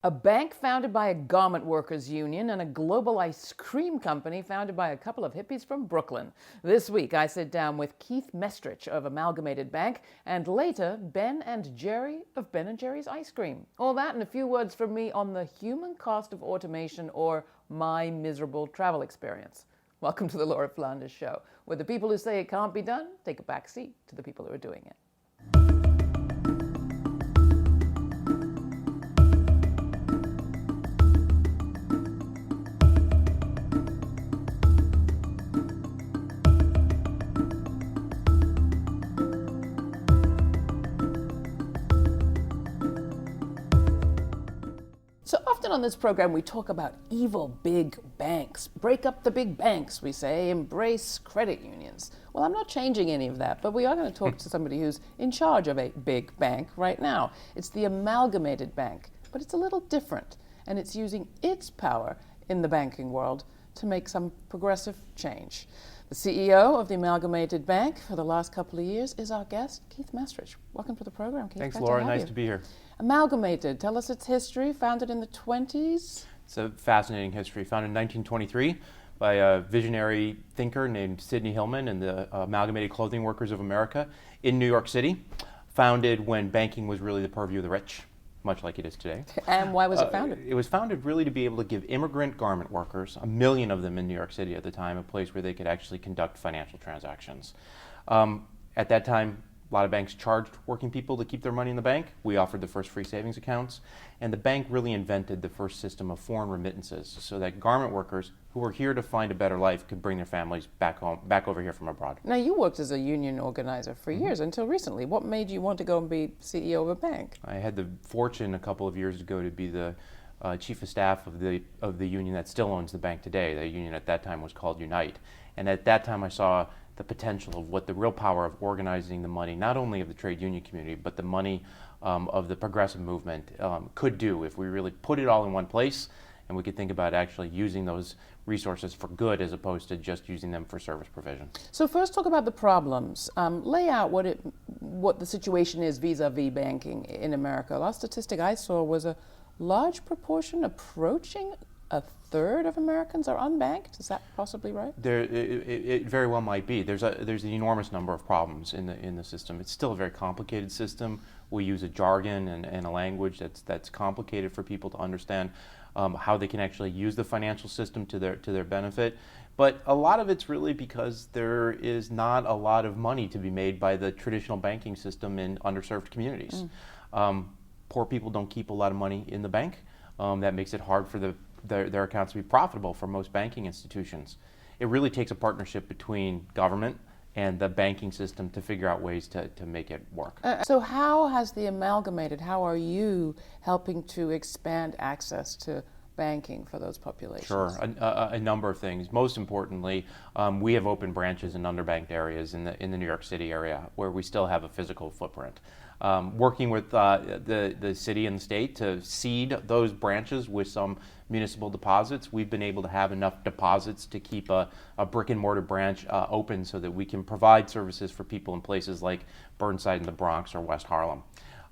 A bank founded by a garment workers union and a global ice cream company founded by a couple of hippies from Brooklyn. This week I sit down with Keith Mestrich of Amalgamated Bank and later Ben and Jerry of Ben & Jerry's Ice Cream. All that and a few words from me on the human cost of automation or my miserable travel experience. Welcome to the Laura Flanders Show, where the people who say it can't be done take a back seat to the people who are doing it. So often on this program we talk about evil big banks. Break up the big banks, we say. Embrace credit unions. Well, I'm not changing any of that, but we are going to talk to somebody who's in charge of a big bank right now. It's the Amalgamated Bank, but it's a little different, and it's using its power in the banking world to make some progressive change. The CEO of the Amalgamated Bank for the last couple of years is our guest, Keith Mestrich. Welcome to the program, Keith. Thanks, Glad Laura. to have Nice you. to be here. Amalgamated, tell us its history, founded in the 20s. It's a fascinating history. Founded in 1923 by a visionary thinker named Sidney Hillman and the Amalgamated Clothing Workers of America in New York City. Founded when banking was really the purview of the rich, much like it is today. And why was it founded? It was founded really to be able to give immigrant garment workers, 1 million of them in New York City at the time, a place where they could actually conduct financial transactions. At that time, a lot of banks charged working people to keep their money in the bank. We offered the first free savings accounts, and the bank really invented the first system of foreign remittances so that garment workers who were here to find a better life could bring their families back home, back over here from abroad. Now, you worked as a union organizer for years until recently. What made you want to go and be CEO of a bank? I had the fortune a couple of years ago to be the chief of staff of the union that still owns the bank today. The union at that time was called Unite, and at that time I saw the potential of what the real power of organizing the money, not only of the trade union community, but the money of the progressive movement could do if we really put it all in one place and we could think about actually using those resources for good as opposed to just using them for service provision. So first talk about the problems. Lay out what the situation is vis-a-vis banking in America. Last statistic I saw was a large proportion, approaching a third of Americans are unbanked. Is that possibly right? It very well might be. There's an enormous number of problems in the system. It's still a very complicated system. We use a jargon and a language that's complicated for people to understand how they can actually use the financial system to their benefit. But a lot of it's really because there is not a lot of money to be made by the traditional banking system in underserved communities. Poor people don't keep a lot of money in the bank. That makes it hard for their accounts to be profitable for most banking institutions. It really takes a partnership between government and the banking system to figure out ways to make it work. So how has the Amalgamated, how are you helping to expand access to banking for those populations? Sure, a number of things. Most importantly, we have opened branches in underbanked areas in the New York City area where we still have a physical footprint. Working with the city and the state to seed those branches with some municipal deposits, we've been able to have enough deposits to keep a brick and mortar branch open so that we can provide services for people in places like Burnside in the Bronx or West Harlem.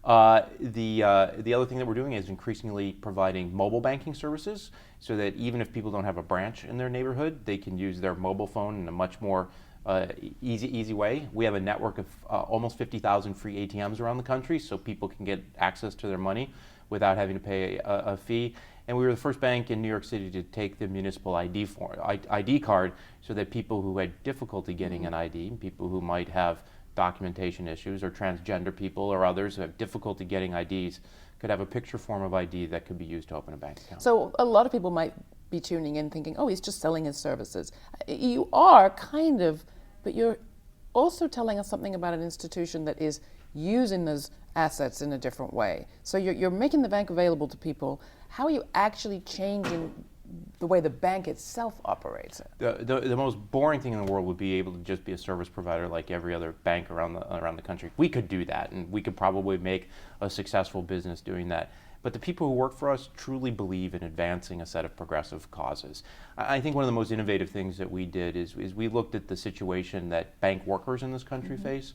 The other thing that we're doing is increasingly providing mobile banking services so that even if people don't have a branch in their neighborhood, they can use their mobile phone in a much more easy way. We have a network of almost 50,000 free ATMs around the country so people can get access to their money without having to pay a fee. And we were the first bank in New York City to take the municipal ID card so that people who had difficulty getting an ID, people who might have documentation issues, or transgender people or others who have difficulty getting IDs, could have a picture form of ID that could be used to open a bank account. So a lot of people might be tuning in thinking, oh, he's just selling his services. You are kind of, but you're also telling us something about an institution that is using those assets in a different way. So you're making the bank available to people. How are you actually changing the way the bank itself operates? The most boring thing in the world would be able to just be a service provider like every other bank around the country. We could do that, and we could probably make a successful business doing that. But the people who work for us truly believe in advancing a set of progressive causes. I think one of the most innovative things that we did is we looked at the situation that bank workers in this country face,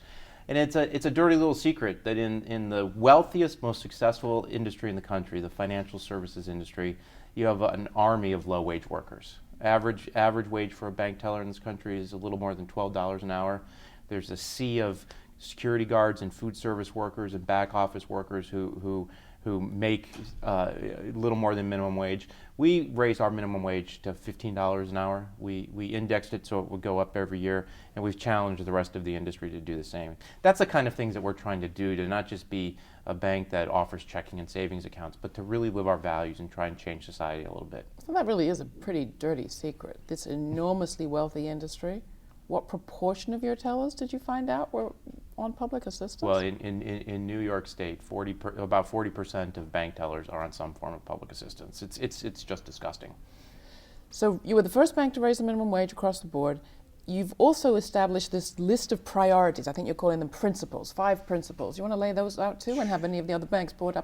And it's a dirty little secret that in the wealthiest, most successful industry in the country, the financial services industry, you have an army of low-wage workers. Average wage for a bank teller in this country is a little more than $12 an hour. There's a sea of security guards and food service workers and back office workers who make a little more than minimum wage. We raised our minimum wage to $15 an hour. We indexed it so it would go up every year, and we've challenged the rest of the industry to do the same. That's the kind of things that we're trying to do, to not just be a bank that offers checking and savings accounts, but to really live our values and try and change society a little bit. So that really is a pretty dirty secret. This enormously wealthy industry. What proportion of your tellers did you find out were on public assistance? Well, in New York State, about 40% of bank tellers are on some form of public assistance. It's just disgusting. So you were the first bank to raise the minimum wage across the board. You've also established this list of priorities. I think you're calling them principles, 5 principles. You want to lay those out too, and have any of the other banks bought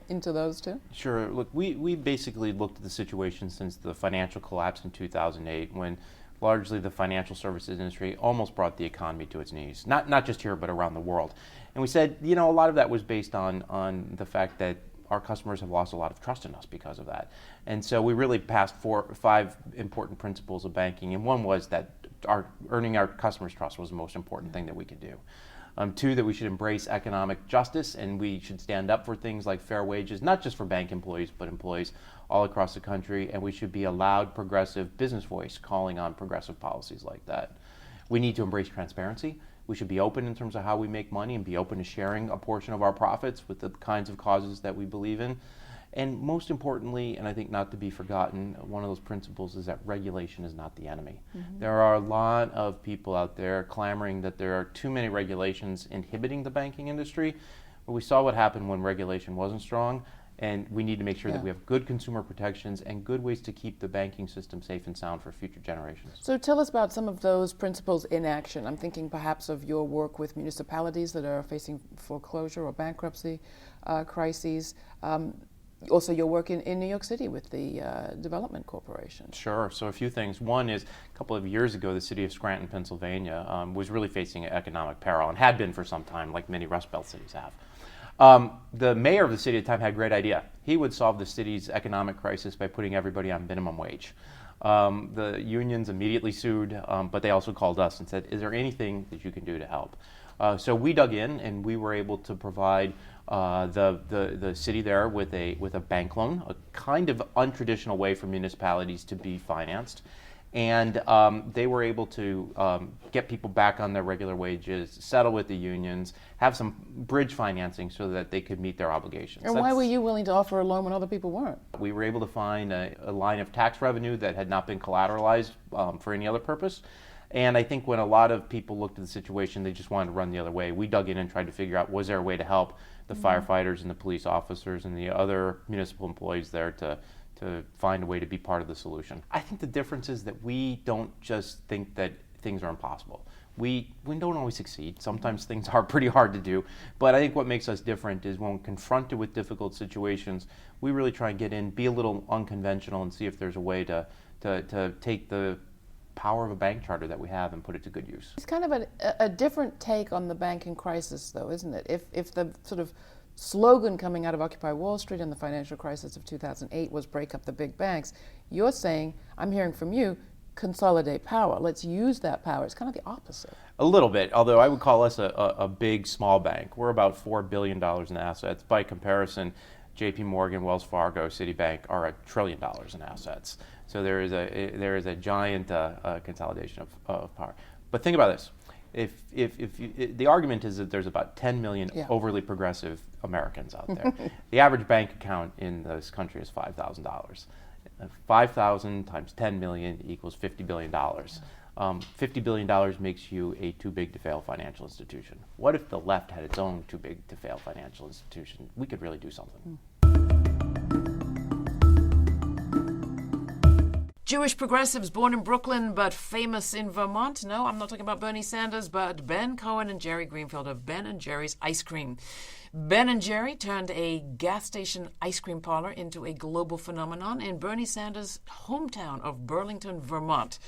into those too? Sure. Look, we basically looked at the situation since the financial collapse in 2008, when largely the financial services industry almost brought the economy to its knees. Not just here, but around the world. And we said, a lot of that was based on the fact that our customers have lost a lot of trust in us because of that. And so we really passed 4 or 5 important principles of banking, and one was that earning our customers' trust was the most important thing that we could do. 2, that we should embrace economic justice, and we should stand up for things like fair wages, not just for bank employees, but employees all across the country, and we should be a loud, progressive business voice calling on progressive policies like that. We need to embrace transparency. We should be open in terms of how we make money and be open to sharing a portion of our profits with the kinds of causes that we believe in. And most importantly, and I think not to be forgotten, one of those principles is that regulation is not the enemy. Mm-hmm. There are a lot of people out there clamoring that there are too many regulations inhibiting the banking industry. But we saw what happened when regulation wasn't strong, and we need to make sure that we have good consumer protections and good ways to keep the banking system safe and sound for future generations. So tell us about some of those principles in action. I'm thinking perhaps of your work with municipalities that are facing foreclosure or bankruptcy crises. Also your work in New York City with the Development Corporation. Sure. So a few things. One is, a couple of years ago, the city of Scranton, Pennsylvania, was really facing economic peril, and had been for some time, like many Rust Belt cities have. The mayor of the city at the time had a great idea. He would solve the city's economic crisis by putting everybody on minimum wage. The unions immediately sued, but they also called us and said, is there anything that you can do to help? So we dug in, and we were able to provide the city there with a bank loan, a kind of untraditional way for municipalities to be financed. And they were able to get people back on their regular wages, settle with the unions, have some bridge financing so that they could meet their obligations. And why were you willing to offer a loan when other people weren't? We were able to find a line of tax revenue that had not been collateralized for any other purpose. And I think when a lot of people looked at the situation, they just wanted to run the other way. We dug in and tried to figure out, was there a way to help the firefighters and the police officers and the other municipal employees there to find a way to be part of the solution. I think the difference is that we don't just think that things are impossible. We don't always succeed. Sometimes things are pretty hard to do. But I think what makes us different is when confronted with difficult situations, we really try and get in, be a little unconventional, and see if there's a way to take the power of a bank charter that we have and put it to good use. It's kind of a different take on the banking crisis, though, isn't it? If the sort of slogan coming out of Occupy Wall Street and the financial crisis of 2008 was break up the big banks, you're saying, I'm hearing from you, consolidate power. Let's use that power. It's kind of the opposite. A little bit, although I would call us a big, small bank. We're about $4 billion in assets. By comparison, JP Morgan, Wells Fargo, Citibank are $1 trillion in assets. So there is a giant consolidation of power. But think about this. The argument is that there's about 10 million overly progressive Americans out there. The average bank account in this country is $5,000. 5,000 times 10 million equals $50 billion. $50 billion makes you a too-big-to-fail financial institution. What if the left had its own too-big-to-fail financial institution? We could really do something. Jewish progressives born in Brooklyn but famous in Vermont. No, I'm not talking about Bernie Sanders, but Ben Cohen and Jerry Greenfield of Ben & Jerry's Ice Cream. Ben and Jerry turned a gas station ice cream parlor into a global phenomenon in Bernie Sanders' hometown of Burlington, Vermont.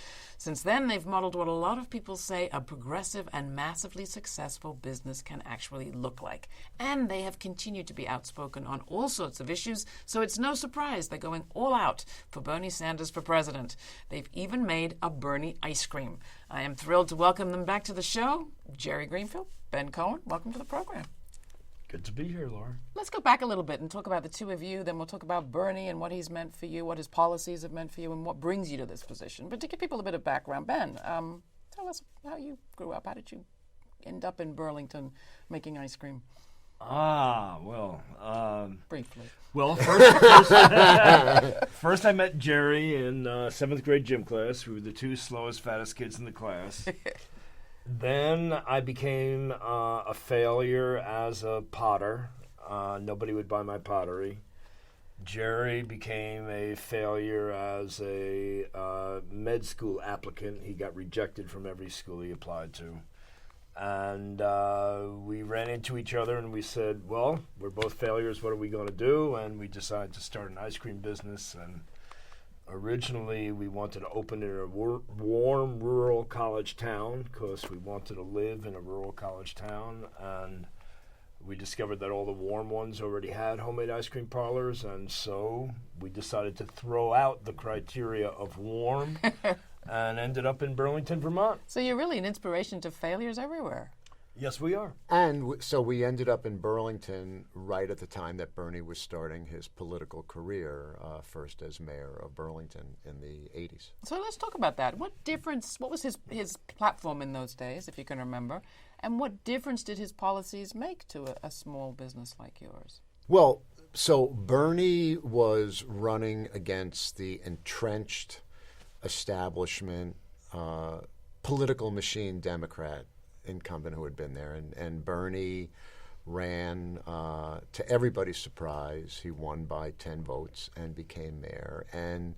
Since then, they've modeled what a lot of people say a progressive and massively successful business can actually look like. And they have continued to be outspoken on all sorts of issues, so it's no surprise they're going all out for Bernie Sanders for president. They've even made a Bernie ice cream. I am thrilled to welcome them back to the show. Jerry Greenfield, Ben Cohen, welcome to the program. Good to be here, Laura. Let's go back a little bit and talk about the two of you. Then we'll talk about Bernie and what he's meant for you, what his policies have meant for you, and what brings you to this position. But to give people a bit of background, Ben, tell us how you grew up. How did you end up in Burlington making ice cream? Briefly. Well, first I met Jerry in 7th grade gym class. We were the two slowest, fattest kids in the class. Then I became a failure as a potter. Nobody would buy my pottery. Jerry became a failure as a med school applicant. He got rejected from every school he applied to. And we ran into each other and we said, well, we're both failures. What are we going to do? And we decided to start an ice cream business. And originally, we wanted to open in a warm rural college town because we wanted to live in a rural college town. And we discovered that all the warm ones already had homemade ice cream parlors. And so we decided to throw out the criteria of warm and ended up in Burlington, Vermont. So you're really an inspiration to failures everywhere. Yes, we are. And so we ended up in Burlington right at the time that Bernie was starting his political career, first as mayor of Burlington in the 80s. So let's talk about that. What was his platform in those days, if you can remember, and what difference did his policies make to a small business like yours? Well, so Bernie was running against the entrenched establishment, political machine Democrat incumbent who had been there, and Bernie ran, to everybody's surprise, he won by 10 votes and became mayor. And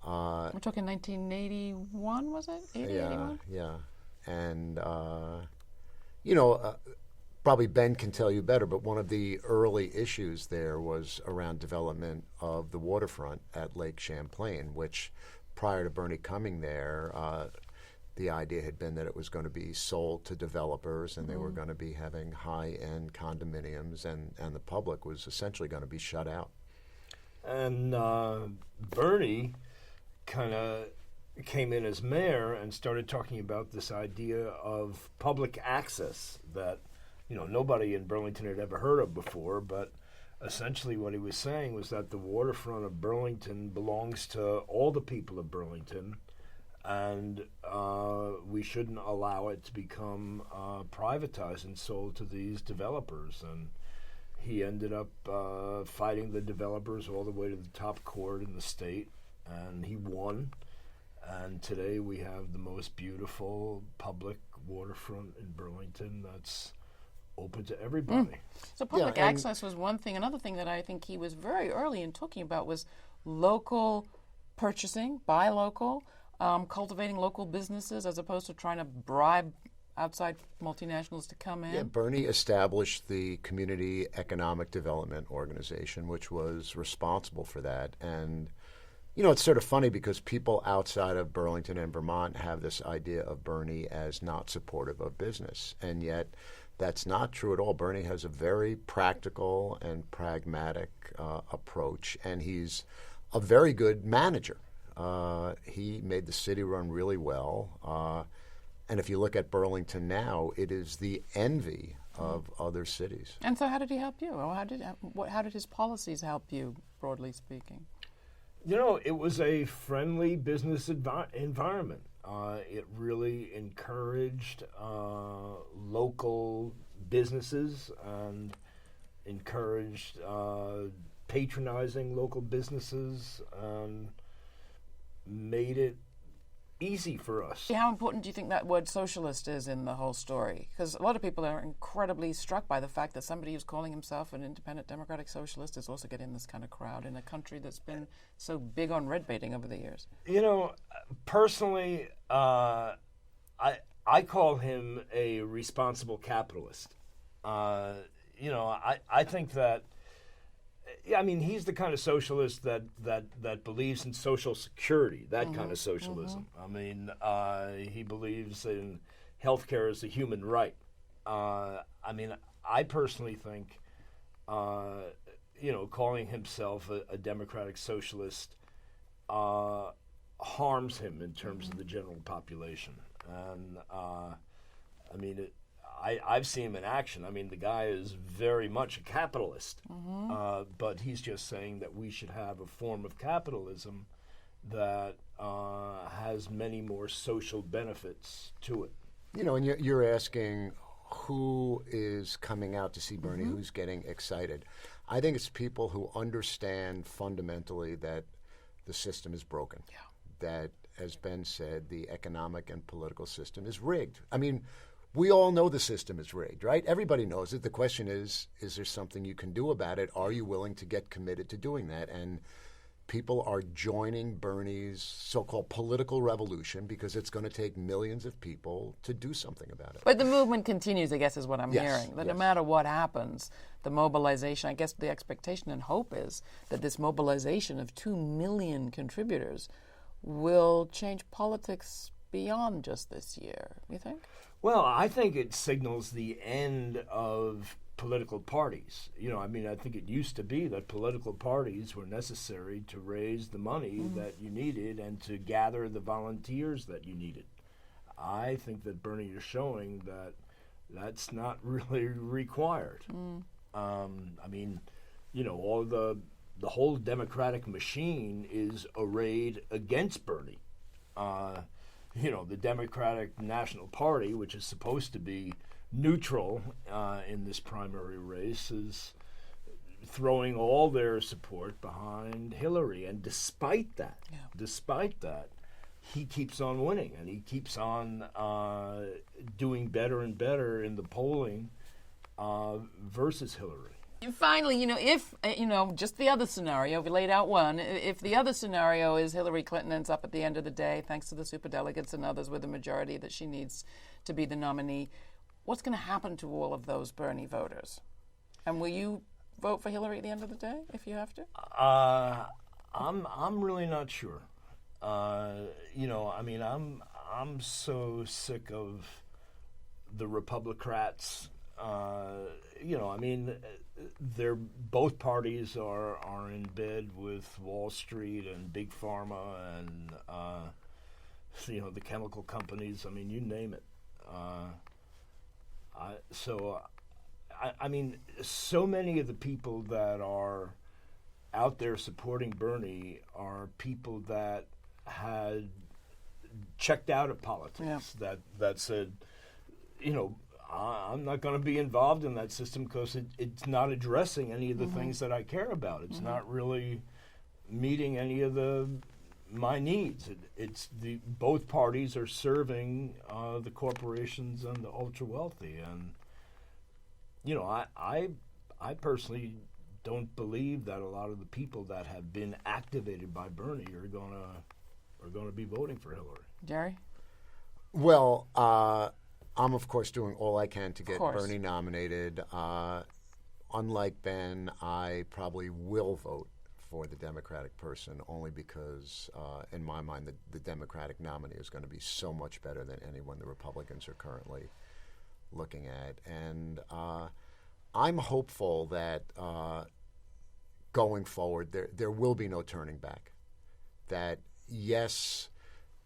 we're talking 1981, was it? 80, yeah, 81? yeah. And probably Ben can tell you better, but one of the early issues there was around development of the waterfront at Lake Champlain, which prior to Bernie coming there, the idea had been that it was going to be sold to developers and they were going to be having high-end condominiums and the public was essentially going to be shut out. And Bernie kind of came in as mayor and started talking about this idea of public access that, nobody in Burlington had ever heard of before, but essentially what he was saying was that the waterfront of Burlington belongs to all the people of Burlington, and we shouldn't allow it to become privatized and sold to these developers. And he ended up fighting the developers all the way to the top court in the state, and he won. And today we have the most beautiful public waterfront in Burlington that's open to everybody. So public access was one thing. Another thing that I think he was very early in talking about was local purchasing, buy local, cultivating local businesses as opposed to trying to bribe outside multinationals to come in. Yeah, Bernie established the Community Economic Development Organization, which was responsible for that. And it's sort of funny because people outside of Burlington and Vermont have this idea of Bernie as not supportive of business, and yet that's not true at all. Bernie has a very practical and pragmatic approach, and he's a very good manager. He made the city run really well, and if you look at Burlington now, it is the envy of other cities. And so how did he help you? Or how did his policies help you, broadly speaking? It was a friendly business environment. It really encouraged local businesses and encouraged patronizing local businesses and made it easy for us. How important do you think that word socialist is in the whole story? Because a lot of people are incredibly struck by the fact that somebody who's calling himself an independent democratic socialist is also getting this kind of crowd in a country that's been so big on red baiting over the years. Personally, I call him a responsible capitalist. I think that I mean, he's the kind of socialist that believes in social security, that kind of socialism. I mean, he believes in healthcare as a human right. I mean, I personally think, calling himself a democratic socialist harms him in terms of the general population. And I mean, I've seen him in action. I mean, the guy is very much a capitalist, but he's just saying that we should have a form of capitalism that has many more social benefits to it. And you're asking who is coming out to see Bernie, who's getting excited. I think it's people who understand fundamentally that the system is broken. Yeah. That, as Ben said, the economic and political system is rigged. I mean, we all know the system is rigged, right? Everybody knows it. The question is there something you can do about it? Are you willing to get committed to doing that? And people are joining Bernie's so-called political revolution because it's going to take millions of people to do something about it. But the movement continues, I guess, is what I'm hearing. That no matter what happens, the mobilization, I guess the expectation and hope is that this mobilization of 2 million contributors will change politics beyond just this year, you think? Well, I think it signals the end of political parties. I mean, I think it used to be that political parties were necessary to raise the money that you needed and to gather the volunteers that you needed. I think that Bernie is showing that that's not really required. I mean, all the whole Democratic machine is arrayed against Bernie. The Democratic National Party, which is supposed to be neutral in this primary race, is throwing all their support behind Hillary. And despite that, he keeps on winning, and he keeps on doing better and better in the polling versus Hillary. And finally, if, just the other scenario, we laid out one, if the other scenario is Hillary Clinton ends up at the end of the day, thanks to the superdelegates and others with the majority that she needs to be the nominee, what's going to happen to all of those Bernie voters? And will you vote for Hillary at the end of the day, if you have to? I'm really not sure. I mean, I'm so sick of the Republicrats. I mean, both parties are in bed with Wall Street and Big Pharma and the chemical companies. I mean, you name it. I mean, so many of the people that are out there supporting Bernie are people that had checked out of politics. That said, I'm not going to be involved in that system because it's not addressing any of the things that I care about. It's not really meeting any of my needs. Both parties are serving the corporations and the ultra wealthy, and I personally don't believe that a lot of the people that have been activated by Bernie are going to be voting for Hillary. Jerry? Well, I'm, of course, doing all I can to get Bernie nominated. Unlike Ben, I probably will vote for the Democratic person only because, in my mind, the Democratic nominee is going to be so much better than anyone the Republicans are currently looking at. And I'm hopeful that going forward there will be no turning back. That, yes,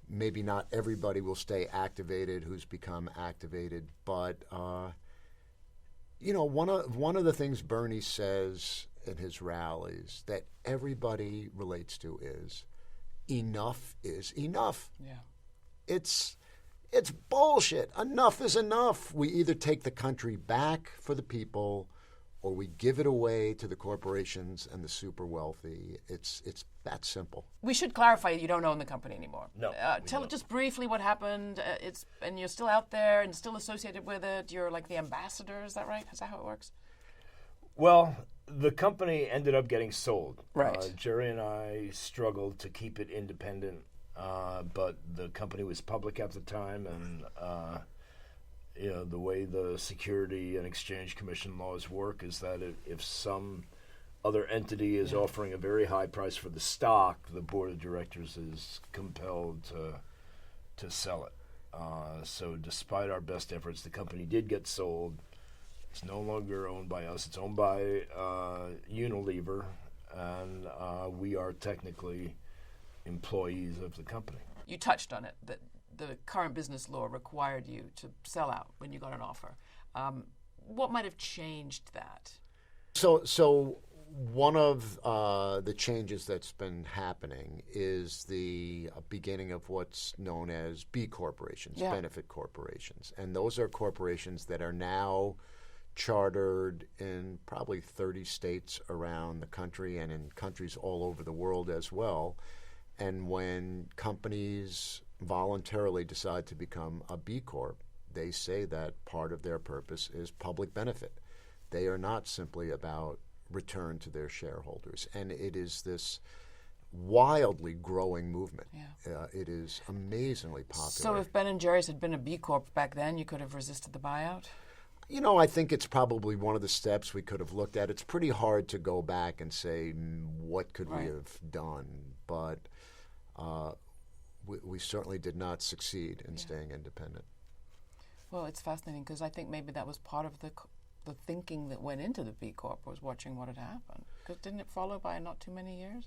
maybe not everybody will stay activated who's become activated, but one of the things Bernie says in his rallies that everybody relates to is enough is enough. Yeah. It's bullshit. Enough is enough. We either take the country back for the people or we give it away to the corporations and the super wealthy. It's that simple. We should clarify you don't own the company anymore. No. Tell just briefly what happened. And you're still out there and still associated with it. You're like the ambassador. Is that right? Is that how it works? Well, the company ended up getting sold. Right. Jerry and I struggled to keep it independent, but the company was public at the time, and the way the Security and Exchange Commission laws work is that if some other entity is offering a very high price for the stock, the board of directors is compelled to sell it. So despite our best efforts, the company did get sold. It's no longer owned by us. It's owned by Unilever, and we are technically employees of the company. You touched on it, that the current business law required you to sell out when you got an offer. What might have changed that? So one of the changes that's been happening is the beginning of what's known as B corporations, benefit corporations. And those are corporations that are now chartered in probably 30 states around the country and in countries all over the world as well. And when companies voluntarily decide to become a B Corp, they say that part of their purpose is public benefit. They are not simply about return to their shareholders. And it is this wildly growing movement. It is amazingly popular. So if Ben & Jerry's had been a B Corp back then, you could have resisted the buyout? You know, I think it's probably one of the steps we could have looked at. It's pretty hard to go back and say, what could we have done? But we certainly did not succeed in staying independent. Well, it's fascinating because I think maybe that was part of the thinking that went into the B Corp, was watching what had happened. Because didn't it follow by not too many years?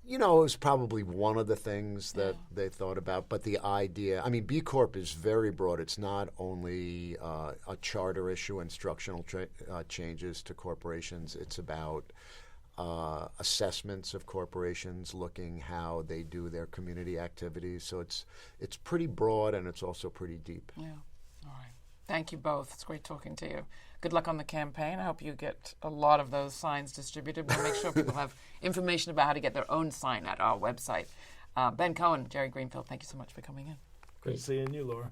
You know, it was probably one of the things that they thought about. But the idea, I mean, B Corp is very broad. It's not only a charter issue, instructional changes to corporations. It's about assessments of corporations, looking how they do their community activities. So it's pretty broad, and it's also pretty deep. Yeah. All right. Thank you both. It's great talking to you. Good luck on the campaign. I hope you get a lot of those signs distributed. We'll make sure people have information about how to get their own sign at our website. Ben Cohen, Jerry Greenfield, thank you so much for coming in. Great seeing you, Laura.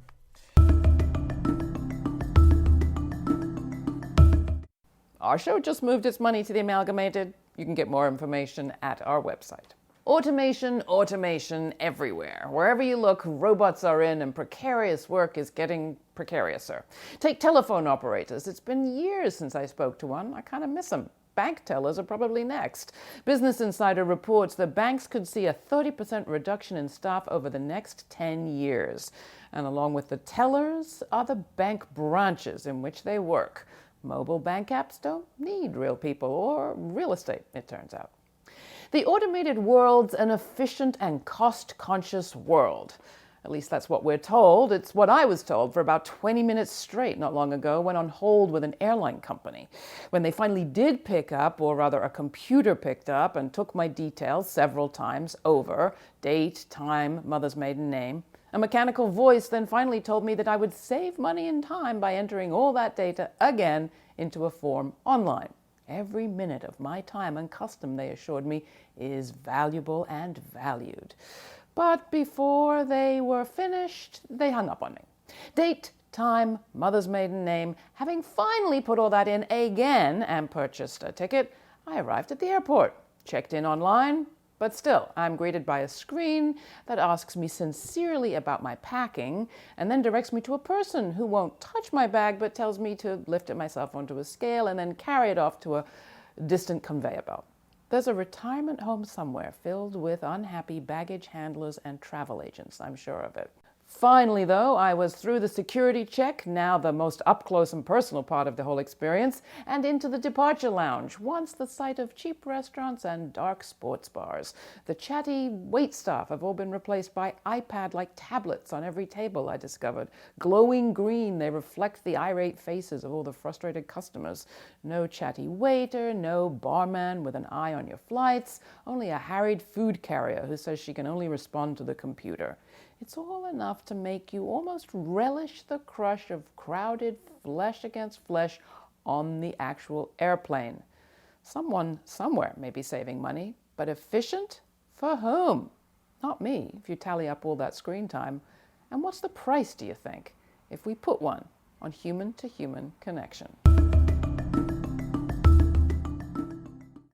Our show just moved its money to the Amalgamated. You can get more information at our website. Automation, automation everywhere. Wherever you look, robots are in, and precarious work is getting precariouser. Take telephone operators. It's been years since I spoke to one. I kind of miss them. Bank tellers are probably next. Business Insider reports that banks could see a 30% reduction in staff over the next 10 years. And along with the tellers are the bank branches in which they work. Mobile bank apps don't need real people or real estate, it turns out. The automated world's an efficient and cost-conscious world. At least that's what we're told. It's what I was told for about 20 minutes straight not long ago when on hold with an airline company. When they finally did pick up, or rather a computer picked up and took my details several times over, date, time, mother's maiden name, a mechanical voice then finally told me that I would save money and time by entering all that data again into a form online. Every minute of my time and custom, they assured me, is valuable and valued. But before they were finished, they hung up on me. Date, time, mother's maiden name. Having finally put all that in again and purchased a ticket, I arrived at the airport, checked in online, but still, I'm greeted by a screen that asks me sincerely about my packing and then directs me to a person who won't touch my bag but tells me to lift it myself onto a scale and then carry it off to a distant conveyor belt. There's a retirement home somewhere filled with unhappy baggage handlers and travel agents, I'm sure of it. Finally, though, I was through the security check, now the most up-close and personal part of the whole experience, and into the departure lounge, once the site of cheap restaurants and dark sports bars. The chatty waitstaff have all been replaced by iPad-like tablets on every table, I discovered. Glowing green, they reflect the irate faces of all the frustrated customers. No chatty waiter, no barman with an eye on your flights, only a harried food carrier who says she can only respond to the computer. It's all enough to make you almost relish the crush of crowded flesh against flesh on the actual airplane. Someone somewhere may be saving money, but efficient? For whom? Not me, if you tally up all that screen time. And what's the price, do you think, if we put one on human-to-human connection?